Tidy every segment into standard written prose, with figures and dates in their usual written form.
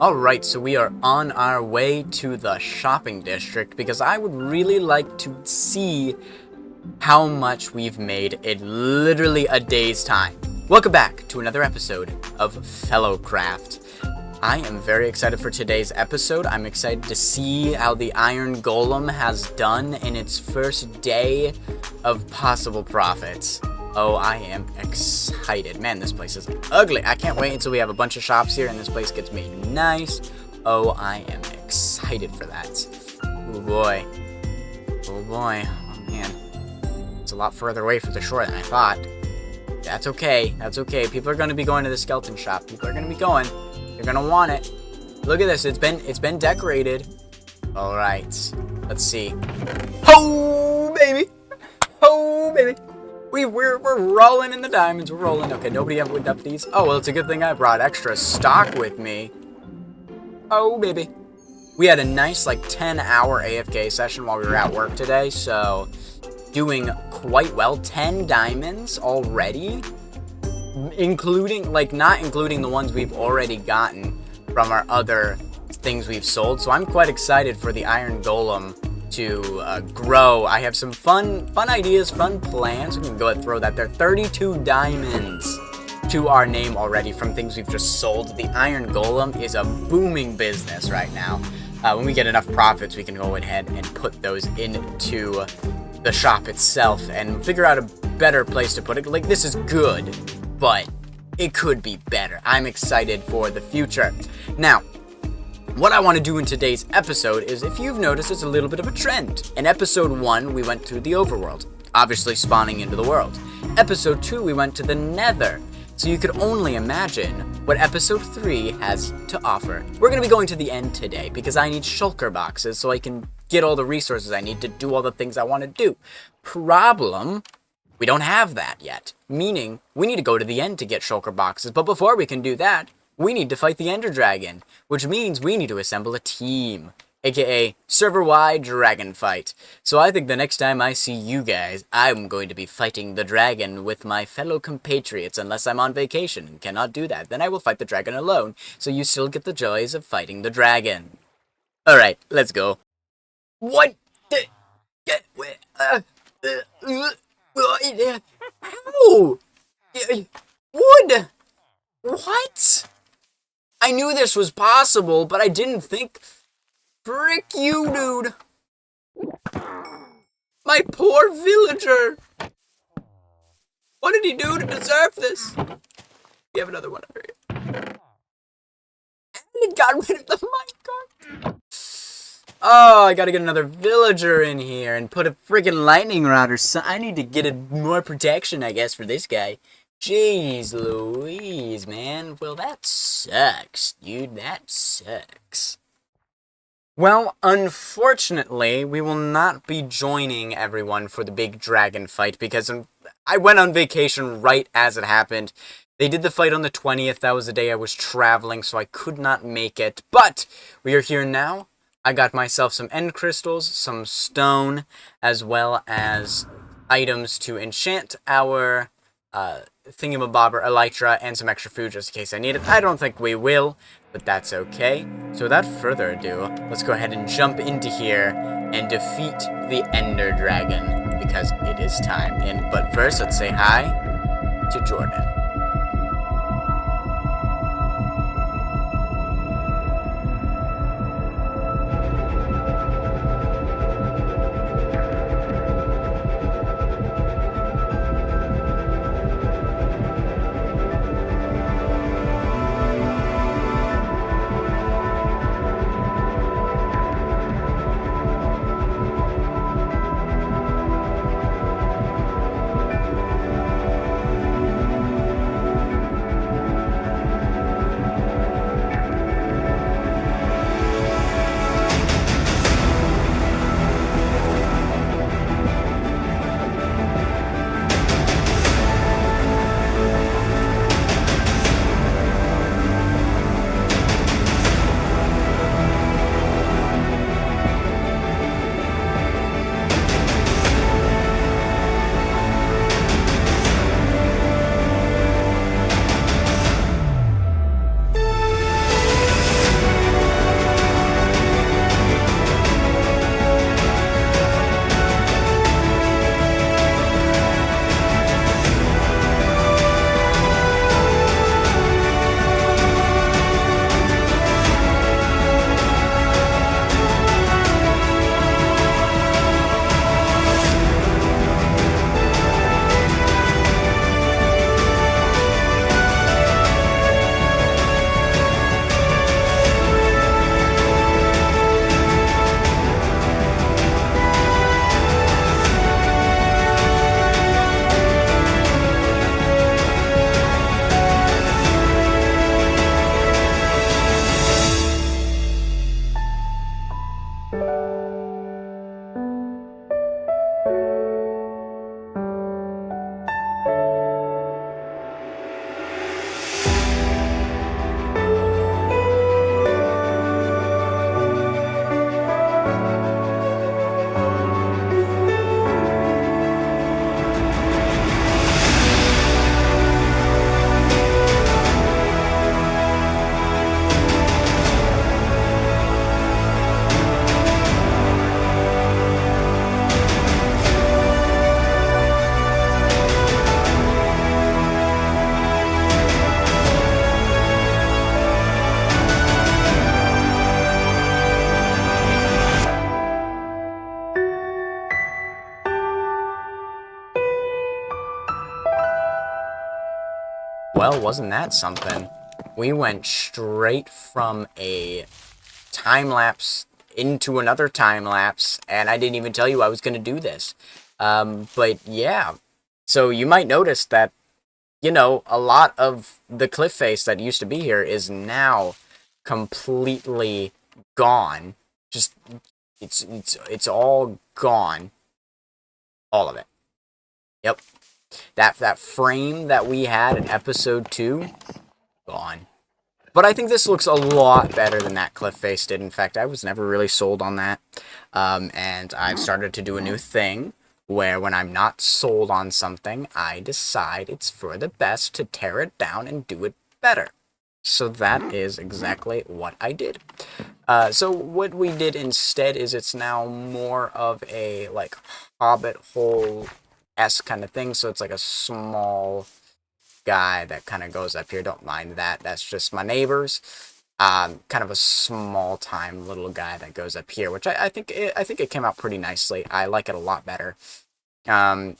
Alright, so we are on our way to the shopping district because I would really like to see how much we've made in literally a day's time. Welcome back to another episode of Fellowcraft. I am very excited for today's episode. I'm excited to see how the Iron Golem has done in its first day of possible profits. Oh, I am excited. Man, this place is ugly. I can't wait until we have a bunch of shops here and this place gets made nice. Oh, I am excited for that. Oh boy. Oh boy. Oh man. It's a lot further away from the shore than I thought. That's okay. That's okay. People are going to be going to the skeleton shop. People are going to be going. You're going to want it. Look at this. It's been decorated. All right. Let's see. Oh, baby. Oh, baby. We're rolling in the diamonds. We're rolling. Okay, nobody opened up these. Oh, well, it's a good thing I brought extra stock with me. Oh, baby. We had a nice, 10-hour AFK session while we were at work today, so doing quite well. 10 diamonds already, including, not including the ones we've already gotten from our other things we've sold. So I'm quite excited for the Iron Golem to grow. I have some fun ideas, fun plans. We can go ahead and throw that there. 32 diamonds to our name already from things we've just sold. The Iron Golem is a booming business right now. When we get enough profits, we can go ahead and put those into the shop itself and figure out a better place to put it. This is good, but it could be better. I'm excited for the future. Now, what I want to do in today's episode is, if you've noticed, it's a little bit of a trend. In episode 1, we went to the overworld, obviously spawning into the world. Episode 2, we went to the nether. So you could only imagine what episode 3 has to offer. We're going to be going to the end today because I need shulker boxes so I can get all the resources I need to do all the things I want to do. Problem, we don't have that yet. Meaning, we need to go to the end to get shulker boxes. But before we can do that, we need to fight the Ender Dragon, which means we need to assemble a team, aka server-wide dragon fight. So I think the next time I see you guys, I'm going to be fighting the dragon with my fellow compatriots, unless I'm on vacation and cannot do that. Then I will fight the dragon alone, so you still get the joys of fighting the dragon. Alright, let's go. What the... How? Wood? What? I knew this was possible, but I didn't think... Frick you, dude! My poor villager! What did he do to deserve this? We have another one over here. And it got rid of the minecart! Oh, I gotta get another villager in here and put a friggin' lightning rod or something. I need to get more protection, I guess, for this guy. Jeez Louise, man. Well, that sucks, dude. That sucks. Well, unfortunately, we will not be joining everyone for the big dragon fight because I went on vacation right as it happened. They did the fight on the 20th. That was the day I was traveling, so I could not make it. But we are here now. I got myself some end crystals, some stone, as well as items to enchant our thingamabobber elytra and some extra food just in case I need it. I don't think we will, but that's okay. So without further ado, let's go ahead and jump into here and defeat the Ender Dragon because it is time. But first, let's say hi to Jordan. Well, wasn't that something? We went straight from a time-lapse into another time-lapse, and I didn't even tell you I was going to do this. But yeah, so you might notice that, you know, a lot of the cliff face that used to be here is now completely gone. Just, it's all gone. All of it. Yep. That frame that we had in episode 2, gone. But I think this looks a lot better than that cliff face did. In fact, I was never really sold on that. And I've started to do a new thing where when I'm not sold on something, I decide it's for the best to tear it down and do it better. So that is exactly what I did. So what we did instead is it's now more of a, like, hobbit hole-esque kind of thing. So it's like a small guy that kind of goes up here. Don't mind that. That's just my neighbors. Kind of a small time little guy that goes up here, which I think it came out pretty nicely. I like it a lot better. And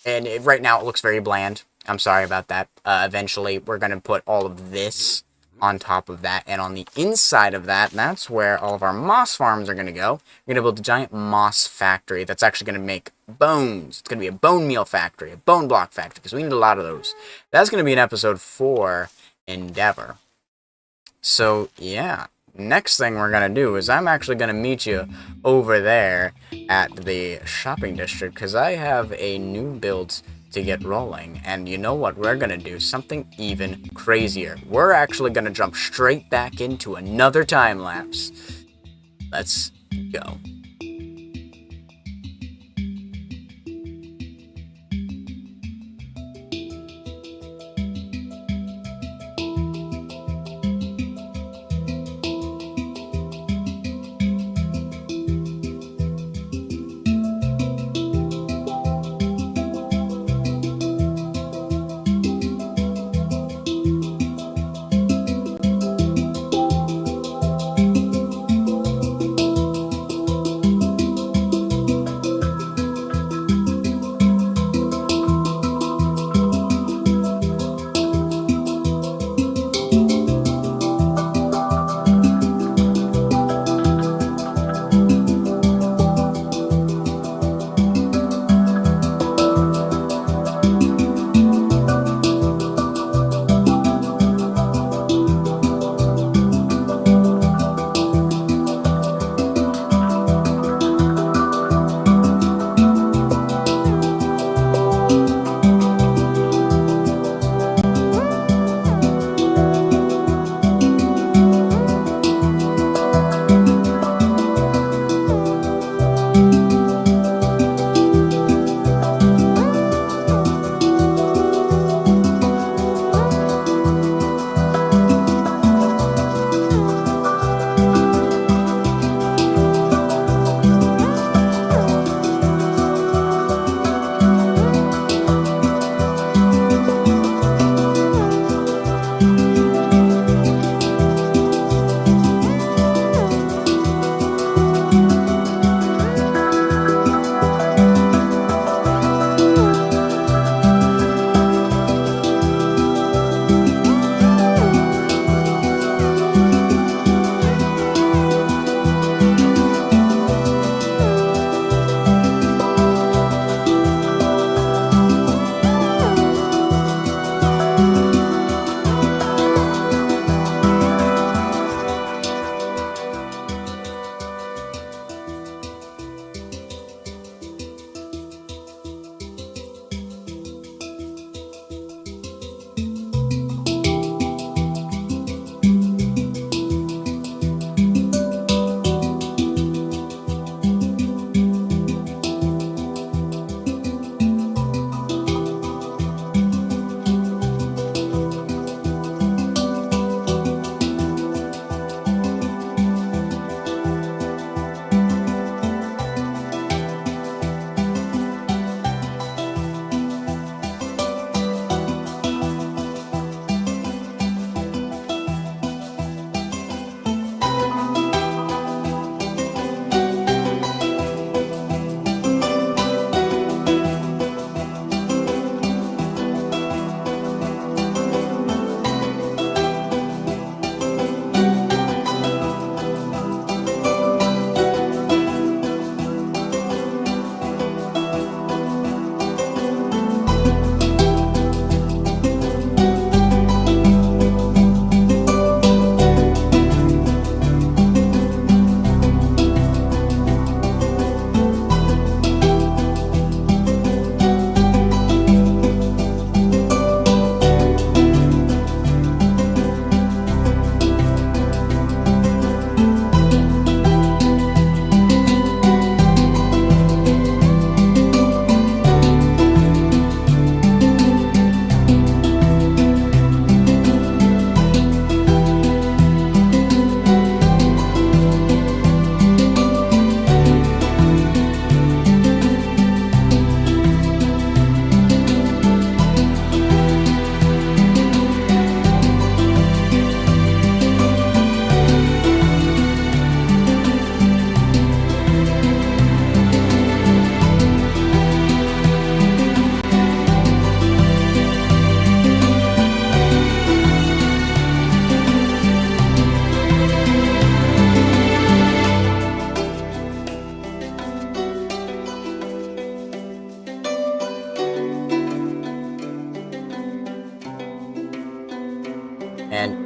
right now it looks very bland. I'm sorry about that. Eventually we're gonna put all of this on top of that, and on the inside of that, that's where all of our moss farms are gonna go. We're gonna build a giant moss factory that's actually gonna make bones. It's gonna be a bone meal factory, a bone block factory, because we need a lot of those. That's gonna be an episode 4 endeavor. So yeah, next thing we're gonna do is I'm actually gonna meet you over there at the shopping district, because I have a new build to get rolling, and you know what we're gonna do? Something even crazier. We're actually gonna jump straight back into another time lapse. Let's go.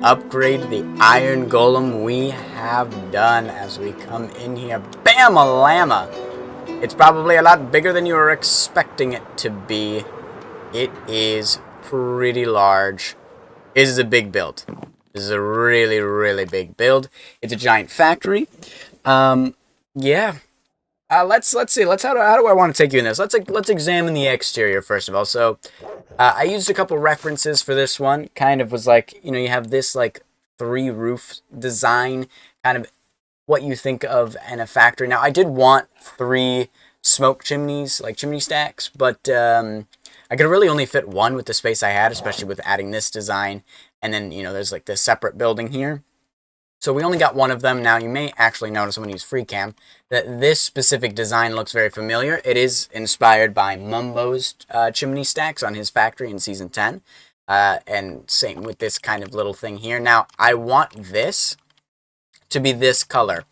upgrade the iron golem we have done as we come in here. Bam-a-llama! It's probably a lot bigger than you were expecting it to be. It is pretty large. This is a big build. This is a really, really big build. It's a giant factory. Yeah. Let's see. How do I want to take you in this? Let's examine the exterior first of all. So, I used a couple references for this one. Kind of was like, you know, you have this like 3 roof design, kind of what you think of in a factory. Now, I did want 3 smoke chimneys, like chimney stacks, but I could really only fit 1 with the space I had, especially with adding this design. And then, you know, there's like this separate building here. So we only got 1 of them. Now, you may actually notice when you use FreeCam that this specific design looks very familiar. It is inspired by Mumbo's chimney stacks on his factory in Season 10. And same with this kind of little thing here. Now, I want this to be this color,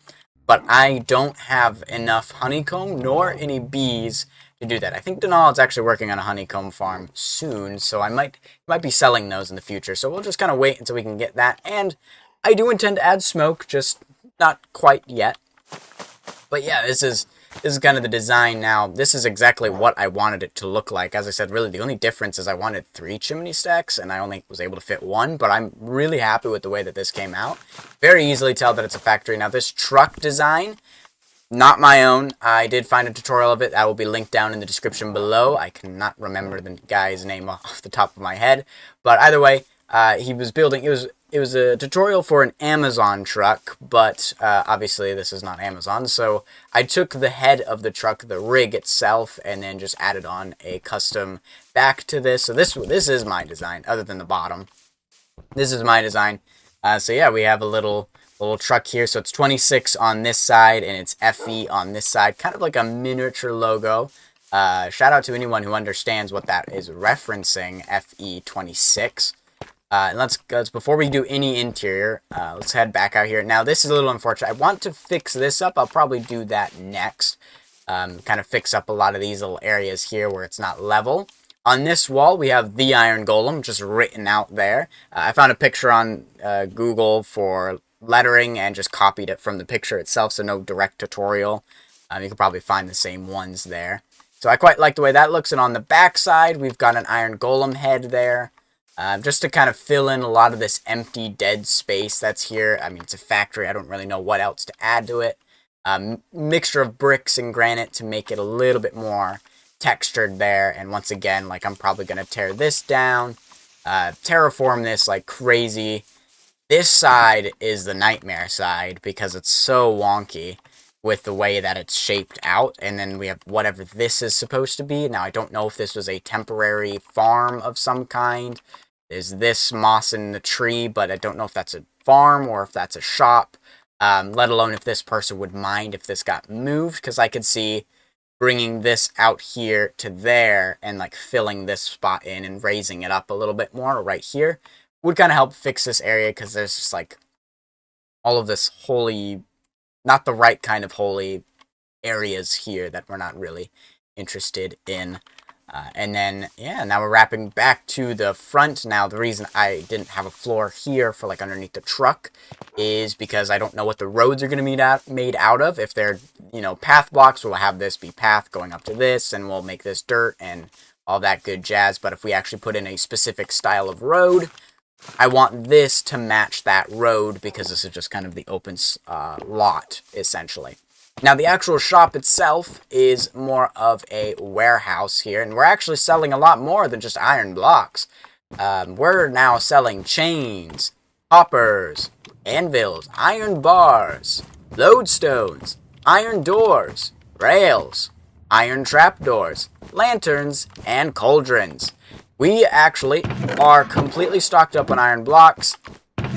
but I don't have enough honeycomb nor any bees to do that. I think Donald's actually working on a honeycomb farm soon, so I might be selling those in the future. So we'll just kind of wait until we can get that. And I do intend to add smoke, just not quite yet. But yeah, this is kind of the design now. This is exactly what I wanted it to look like. As I said, really the only difference is I wanted 3 chimney stacks, and I only was able to fit 1. But I'm really happy with the way that this came out. Very easily tell that it's a factory. Now this truck design, not my own. I did find a tutorial of it. That will be linked down in the description below. I cannot remember the guy's name off the top of my head. But either way, he was building... It was a tutorial for an Amazon truck, but obviously this is not Amazon, so I took the head of the truck, the rig itself, and then just added on a custom back to this. So this is my design, other than the bottom. This is my design. So yeah, we have a little truck here. So it's 26 on this side, and it's FE on this side, kind of like a miniature logo. Shout out to anyone who understands what that is referencing, FE26. And let's before we do any interior, let's head back out here. Now, this is a little unfortunate. I want to fix this up. I'll probably do that next. Kind of fix up a lot of these little areas here where it's not level. On this wall, we have the Iron Golem just written out there. I found a picture on Google for lettering and just copied it from the picture itself, so no direct tutorial. You can probably find the same ones there. So I quite like the way that looks. And on the back side, we've got an Iron Golem head there. Just to kind of fill in a lot of this empty, dead space that's here. I mean, it's a factory. I don't really know what else to add to it. Mixture of bricks and granite to make it a little bit more textured there. And once again, like, I'm probably going to tear this down, terraform this like crazy. This side is the nightmare side because it's so wonky with the way that it's shaped out. And then we have whatever this is supposed to be. Now, I don't know if this was a temporary farm of some kind. There's this moss in the tree, but I don't know if that's a farm or if that's a shop. Let alone if this person would mind if this got moved, because I could see bringing this out here to there and like filling this spot in and raising it up a little bit more right here would kind of help fix this area, because there's just like all of this holy, not the right kind of holy areas here that we're not really interested in. And then, yeah, now we're wrapping back to the front. Now, the reason I didn't have a floor here for, like, underneath the truck is because I don't know what the roads are going to be made out of. If they're, you know, path blocks, we'll have this be path going up to this, and we'll make this dirt and all that good jazz. But if we actually put in a specific style of road, I want this to match that road, because this is just kind of the open lot, essentially. Now, the actual shop itself is more of a warehouse here, and we're actually selling a lot more than just iron blocks. We're now selling chains, hoppers, anvils, iron bars, lodestones, iron doors, rails, iron trapdoors, lanterns, and cauldrons. We actually are completely stocked up on iron blocks.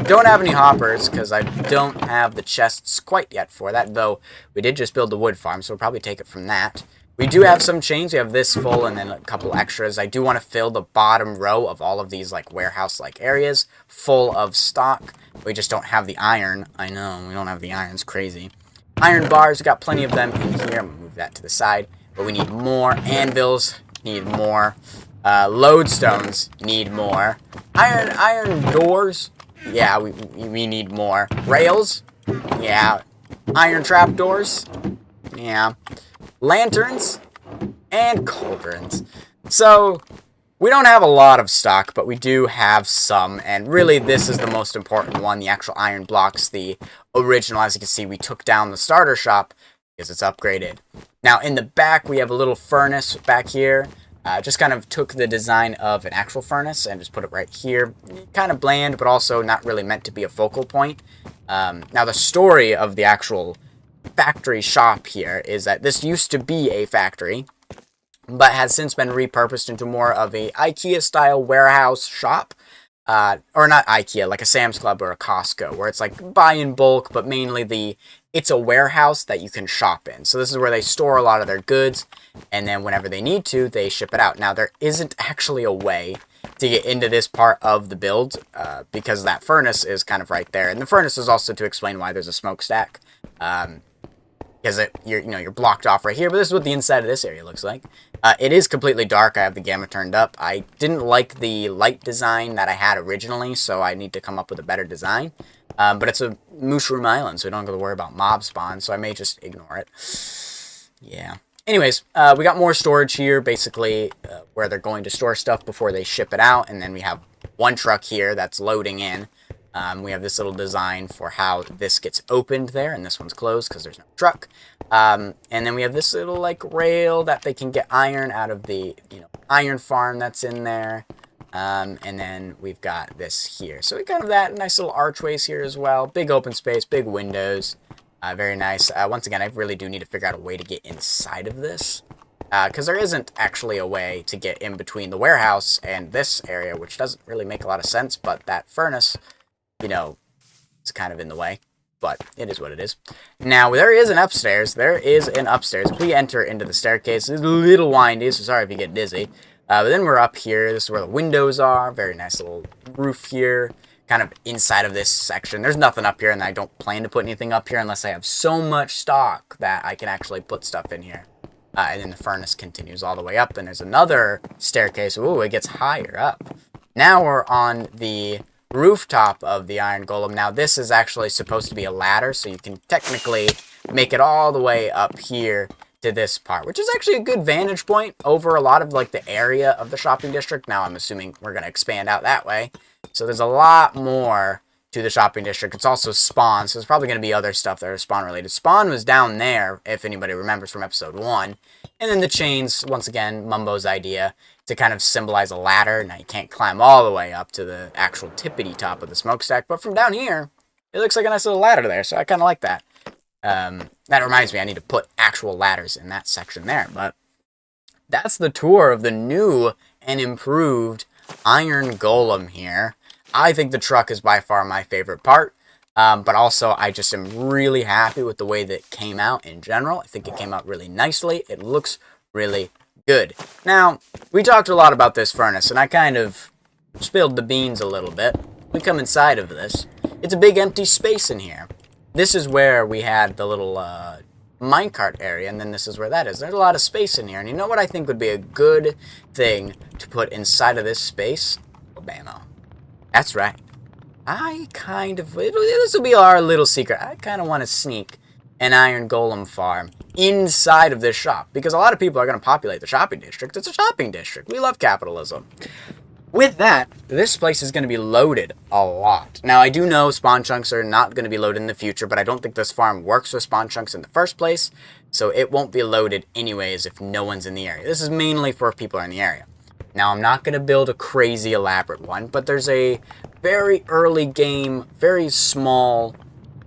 Don't have any hoppers, because I don't have the chests quite yet for that, though we did just build the wood farm, so we'll probably take it from that. We do have some chains. We have this full and then a couple extras. I do want to fill the bottom row of all of these like warehouse-like areas full of stock. We just don't have the iron. I know, we don't have the iron. It's crazy. Iron bars, we got plenty of them in here. I'm going to move that to the side. But we need more anvils, need more lodestones, need more. Iron doors, Yeah, we need more. Rails? Yeah. Iron trapdoors? Yeah. Lanterns? And cauldrons. So, we don't have a lot of stock, but we do have some, and really this is the most important one, the actual iron blocks, the original. As you can see, we took down the starter shop because it's upgraded. Now, in the back, we have a little furnace back here. Just kind of took the design of an actual furnace and just put it right here. Kind of bland, but also not really meant to be a focal point. Now, the story of the actual factory shop here is that this used to be a factory, but has since been repurposed into more of a IKEA-style warehouse shop. Or not IKEA, like a Sam's Club or a Costco, where it's like buy in bulk, but mainly it's a warehouse that you can shop in. So this is where they store a lot of their goods, and then whenever they need to, they ship it out. Now, there isn't actually a way to get into this part of the build, because that furnace is kind of right there. And the furnace is also to explain why there's a smokestack. Because you're blocked off right here, but this is what the inside of this area looks like. It is completely dark. I have the gamma turned up. I didn't like the light design that I had originally, so I need to come up with a better design. But it's a mushroom island, so we don't have to worry about mob spawn, so I may just ignore it. Yeah. Anyways, we got more storage here, basically, where they're going to store stuff before they ship it out, and then we have one truck here that's loading in. We have this little design for how this gets opened there, and this one's closed because there's no truck. And then we have this little, like, rail that they can get iron out of the, iron farm that's in there. And then we've got this here. So we kind of that nice little archways here as well. Big open space, big windows. Very nice. Once again, I really do need to figure out a way to get inside of this. Because there isn't actually a way to get in between the warehouse and this area, which doesn't really make a lot of sense, but that furnace, it's kind of in the way, but it is what it is. Now, there is an upstairs. There is an upstairs. If we enter into the staircase, it's a little windy, so sorry if you get dizzy. But then we're up here. This is where the windows are. Very nice little roof here, kind of inside of this section. There's nothing up here, and I don't plan to put anything up here unless I have so much stock that I can actually put stuff in here. And then the furnace continues all the way up, and there's another staircase. Ooh, it gets higher up. Now we're on the rooftop of the iron golem. Now this is actually supposed to be a ladder, so you can technically make it all the way up here to this part, which is actually a good vantage point over a lot of like the area of the shopping district. Now I'm assuming we're going to expand out that way, so there's a lot more to the shopping district. It's also spawn, so there's probably going to be other stuff that are spawn related. Spawn was down there, if anybody remembers from episode 1, and then the chains, once again, Mumbo's idea to kind of symbolize a ladder. Now you can't climb all the way up to the actual tippity top of the smokestack, but from down here it looks like a nice little ladder there, so I kind of like that. That reminds me, I need to put actual ladders in that section there, but that's the tour of the new and improved iron golem here. I think the truck is by far my favorite part, but also I just am really happy with the way that it came out in general. I think it came out really nicely. It looks really good. Now, we talked a lot about this furnace, and I kind of spilled the beans a little bit. We come inside of this. It's a big empty space in here. This is where we had the little minecart area, and then this is where that is. There's a lot of space in here, and you know what I think would be a good thing to put inside of this space? Obama. That's right. This will be our little secret. I kind of want to sneak an iron golem farm inside of this shop, because a lot of people are going to populate the shopping district. It's a shopping district. We love capitalism. With that, this place is going to be loaded a lot. Now, I do know spawn chunks are not going to be loaded in the future, but I don't think this farm works with spawn chunks in the first place, so it won't be loaded anyways if no one's in the area. This is mainly for if people are in the area. Now, I'm not going to build a crazy elaborate one, but there's a very early game, very small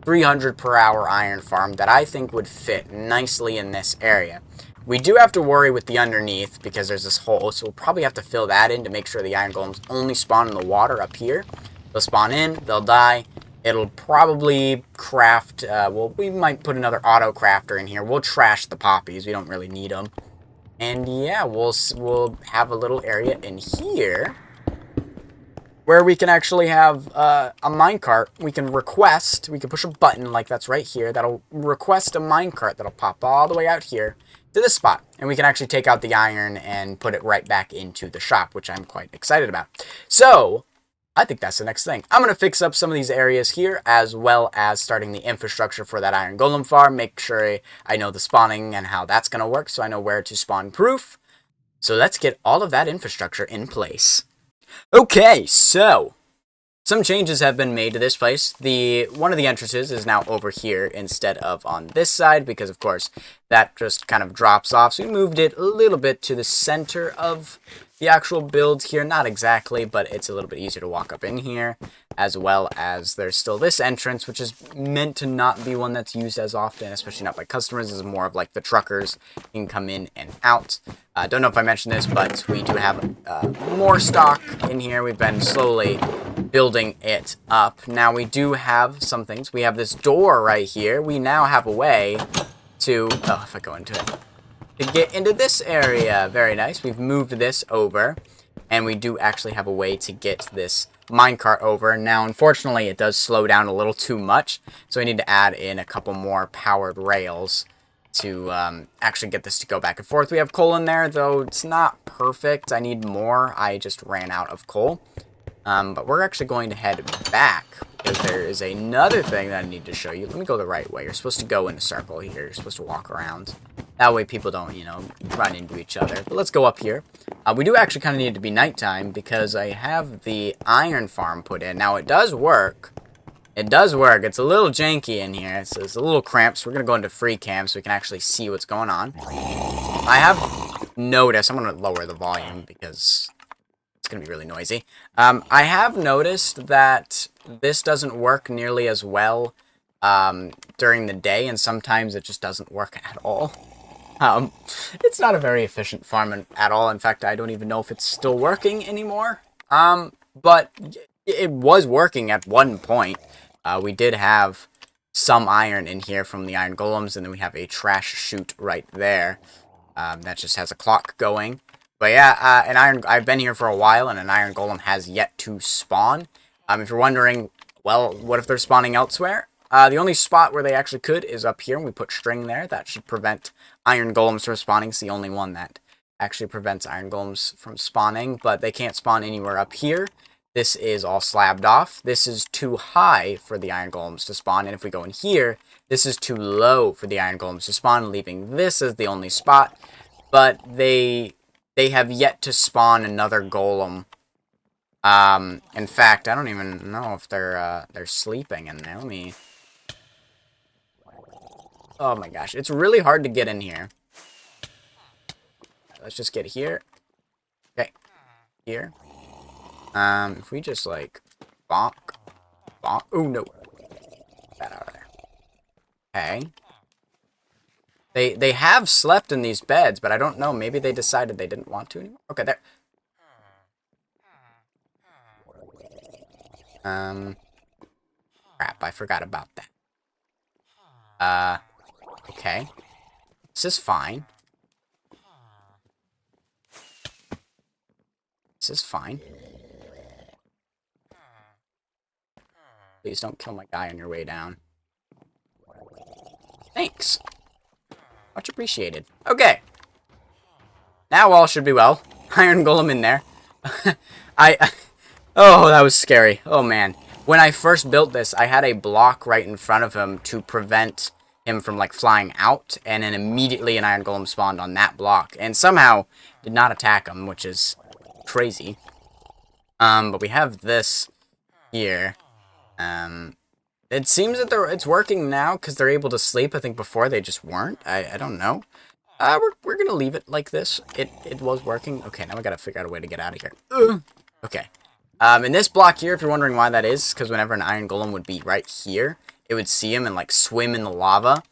300 per hour iron farm that I think would fit nicely in this area. We do have to worry with the underneath because there's this hole, so we'll probably have to fill that in to make sure the iron golems only spawn in the water up here. They'll spawn in, they'll die. It'll probably craft, well, we might put another auto crafter in here. We'll trash the poppies, we don't really need them. And yeah, we'll have a little area in here where we can actually have a minecart. We can push a button like that's right here. That'll request a minecart that'll pop all the way out here to this spot. And we can actually take out the iron and put it right back into the shop, which I'm quite excited about. So, I think that's the next thing. I'm going to fix up some of these areas here, as well as starting the infrastructure for that iron golem farm. Make sure I know the spawning and how that's going to work, so I know where to spawn proof. So let's get all of that infrastructure in place. Okay, so some changes have been made to this place. One of the entrances is now over here instead of on this side, because of course that just kind of drops off. So we moved it a little bit to the center of the actual build here. Not exactly, but it's a little bit easier to walk up in here, as well as there's still this entrance, which is meant to not be one that's used as often, especially not by customers. This is more of like the truckers can come in and out. Don't know if I mentioned this, but we do have more stock in here. We've been slowly building it up. Now we do have some things. We have this door right here. We now have a way to, oh, if I go into it, to get into this area. Very nice. We've moved this over, and we do actually have a way to get this minecart over. Now, unfortunately, it does slow down a little too much, so we need to add in a couple more powered rails to actually get this to go back and forth. We have coal in there, though it's not perfect. I need more. I just ran out of coal. But we're actually going to head back, because there is another thing that I need to show you. Let me go the right way. You're supposed to go in a circle here. You're supposed to walk around. That way people don't, you know, run into each other. But let's go up here. We do actually kind of need it to be nighttime, because I have the iron farm put in. Now, it does work. It does work. It's a little janky in here. So it's a little cramped, so we're going to go into free cam so we can actually see what's going on. I have noticed, I'm going to lower the volume because it's going to be really noisy. I have noticed that this doesn't work nearly as well during the day, and sometimes it just doesn't work at all. It's not a very efficient farm at all. In fact, I don't even know if it's still working anymore. But it was working at one point. We did have some iron in here from the iron golems, and then we have a trash chute right there that just has a clock going. But yeah, I've been here for a while, and an iron golem has yet to spawn. If you're wondering, well, what if they're spawning elsewhere? The only spot where they actually could is up here, and we put string there. That should prevent iron golems from spawning. It's the only one that actually prevents iron golems from spawning, but they can't spawn anywhere up here. This is all slabbed off. This is too high for the iron golems to spawn, and if we go in here, this is too low for the iron golems to spawn, leaving this as the only spot. But they have yet to spawn another golem. In fact, I don't even know if they're sleeping in there. Let me... Oh my gosh, it's really hard to get in here. Let's just get here. Okay, here. If we just like bonk, bonk. Oh no, get that out of there. Okay. They have slept in these beds, but I don't know. Maybe they decided they didn't want to anymore. Okay, there. Crap, I forgot about that. Okay. This is fine. This is fine. Please don't kill my guy on your way down. Thanks. Much appreciated. Okay. Now all should be well. Iron golem in there. Oh, that was scary. Oh, man. When I first built this, I had a block right in front of him to prevent him from, like, flying out, and then immediately an iron golem spawned on that block, and somehow did not attack him, which is crazy. But we have this here. It seems that it's working now, because they're able to sleep. I think before they just weren't. I don't know. We're gonna leave it like this. It was working. Okay, now we gotta figure out a way to get out of here. Okay. In this block here, if you're wondering why that is, because whenever an iron golem would be right here, it would see him and, like, swim in the lava.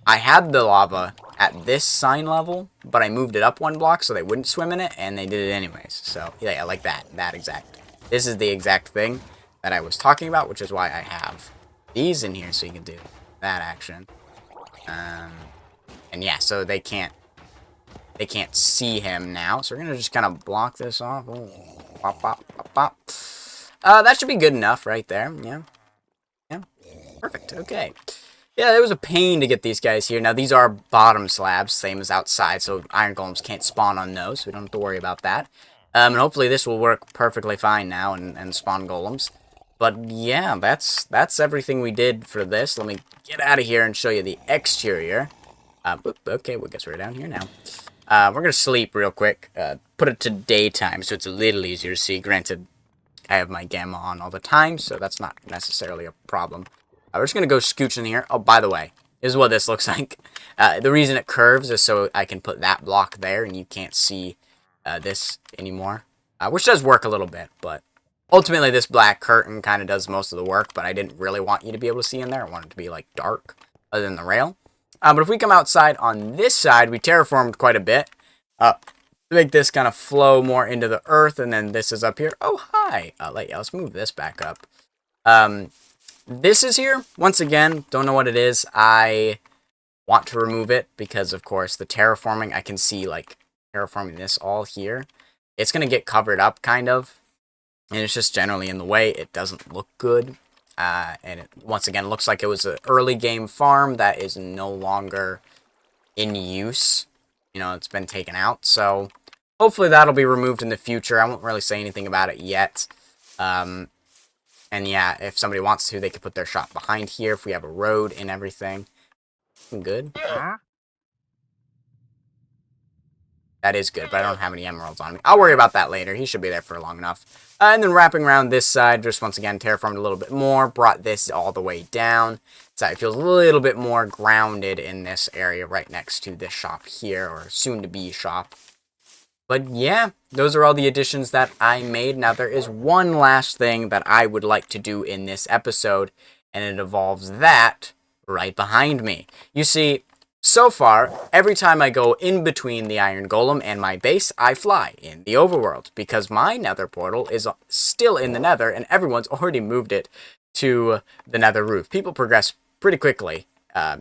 I had the lava at this sign level, but I moved it up one block so they wouldn't swim in it, and they did it anyways. So, yeah, like that. That exact. This is the exact thing that I was talking about, which is why I have these in here so you can do that action. And yeah, so they can't see him now. So we're gonna just kind of block this off. Oh, pop, pop, pop, pop. That should be good enough right there. Yeah. Yeah. Perfect. Okay. Yeah, it was a pain to get these guys here. Now, these are bottom slabs, same as outside, so iron golems can't spawn on those, so we don't have to worry about that. And hopefully this will work perfectly fine now and spawn golems. But yeah, that's everything we did for this. Let me get out of here and show you the exterior. Okay, well, I guess we're down here now. We're going to sleep real quick. Put it to daytime so it's a little easier to see. Granted, I have my gamma on all the time, so that's not necessarily a problem. We're just going to go scooch in here. Oh, by the way, this is what this looks like. The reason it curves is so I can put that block there and you can't see this anymore. Which does work a little bit, but ultimately this black curtain kind of does most of the work, but I didn't really want you to be able to see in there. I wanted it to be like dark other than the rail. But if we come outside on this side, we terraformed quite a bit. To make this kind of flow more into the earth, and then this is up here. Oh, hi! Let's move this back up. This is here. Once again, don't know what it is. I want to remove it because, of course, the terraforming, I can see, like, terraforming this all here. It's going to get covered up, kind of. And it's just generally in the way. It doesn't look good. And it, once again, looks like it was an early game farm that is no longer in use. You know, it's been taken out. So, hopefully that'll be removed in the future. I won't really say anything about it yet. And yeah, if somebody wants to, they could put their shop behind here if we have a road and everything. Good. That is good, but I don't have any emeralds on me. I'll worry about that later. He should be there for long enough. And then wrapping around this side, just once again, terraformed a little bit more. Brought this all the way down. So it feels a little bit more grounded in this area right next to this shop here, or soon-to-be shop. But yeah, those are all the additions that I made. Now, there is one last thing that I would like to do in this episode, and it involves that right behind me. You see, so far, every time I go in between the Iron Golem and my base, I fly in the overworld, because my nether portal is still in the nether, and everyone's already moved it to the nether roof. People progress pretty quickly,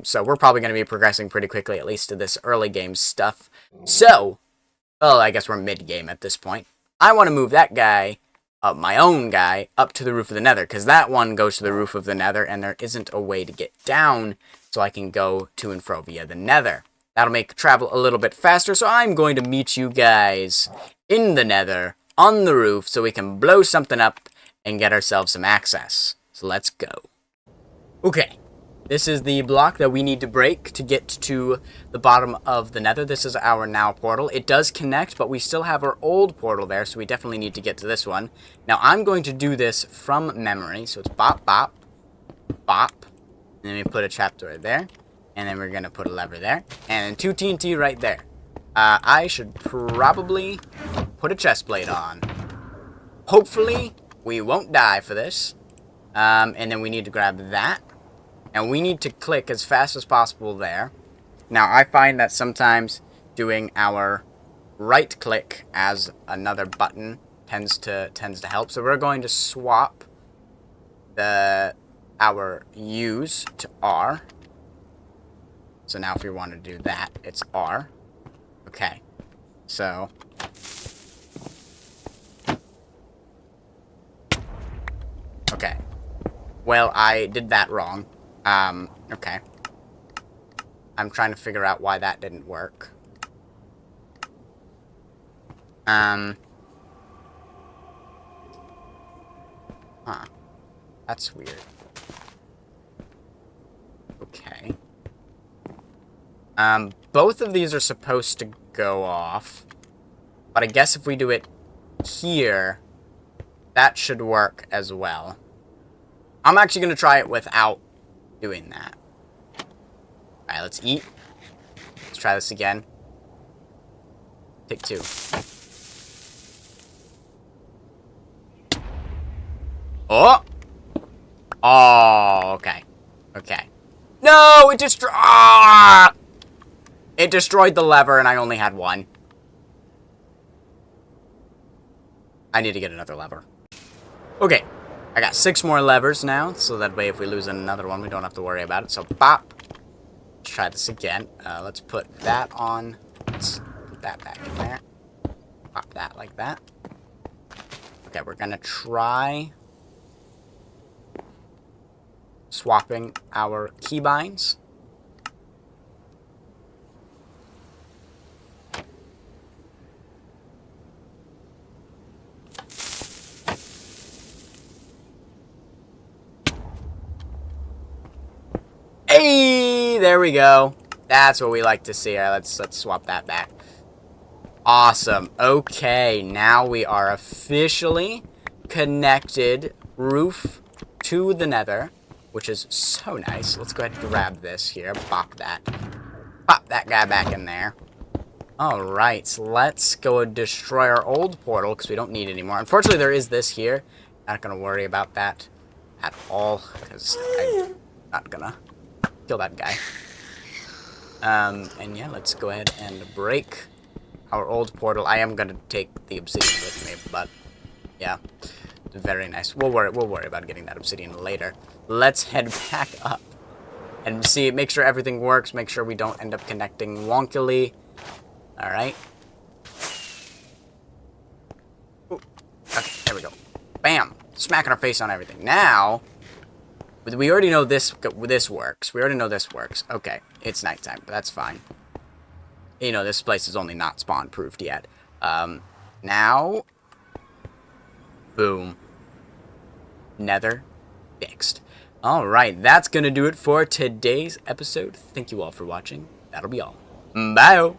so we're probably going to be progressing pretty quickly, at least to this early game stuff. So, well, I guess we're mid-game at this point. I want to move that guy, my own guy, up to the roof of the nether, because that one goes to the roof of the nether, and there isn't a way to get down, so I can go to and fro via the nether. That'll make travel a little bit faster, so I'm going to meet you guys in the nether, on the roof, so we can blow something up and get ourselves some access. So let's go. Okay. This is the block that we need to break to get to the bottom of the nether. This is our now portal. It does connect, but we still have our old portal there, so we definitely need to get to this one. Now, I'm going to do this from memory, so it's bop, bop, bop. And then we put a trapdoor there, and then we're going to put a lever there, and 2 TNT right there. I should probably put a chest plate on. Hopefully, we won't die for this. And then we need to grab that. And we need to click as fast as possible there. Now, I find that sometimes doing our right click as another button tends to help. So we're going to swap our U's to R. So now if we want to do that, it's R. Okay. So okay. Well, I did that wrong. Okay. I'm trying to figure out why that didn't work. Huh. That's weird. Okay. Both of these are supposed to go off. But I guess if we do it here, that should work as well. I'm actually going to try it without doing that. Alright, let's eat. Let's try this again. Take 2. Oh! Oh, okay. Okay. No, it destroyed... Ah! It destroyed the lever and I only had 1. I need to get another lever. Okay. I got 6 more levers now, so that way if we lose another one, we don't have to worry about it. So, bop. Let's try this again. Let's put that on. Let's put that back in there. Pop that like that. Okay, we're gonna try swapping our keybinds. See, there we go. That's what we like to see. All right, let's swap that back. Awesome. Okay, now we are officially connected roof to the nether, which is so nice. Let's go ahead and grab this here. Pop that. Pop that guy back in there. Alright, so let's go and destroy our old portal, because we don't need it anymore. Unfortunately, there is this here. Not going to worry about that at all, because I'm not going to kill that guy. And yeah, let's go ahead and break our old portal. I am going to take the obsidian with me, but yeah, very nice. We'll worry about getting that obsidian later. Let's head back up and see, make sure everything works, make sure we don't end up connecting wonkily. Alright. Okay, there we go. Bam! Smacking our face on everything. Now, we already know this works. We already know this works. Okay, it's nighttime, but that's fine. You know, this place is only not spawn-proofed yet. Now... Boom. Nether fixed. Alright, that's gonna do it for today's episode. Thank you all for watching. That'll be all. Bye!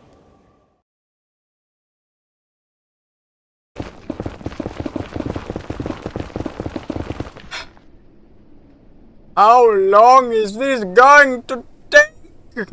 How long is this going to take?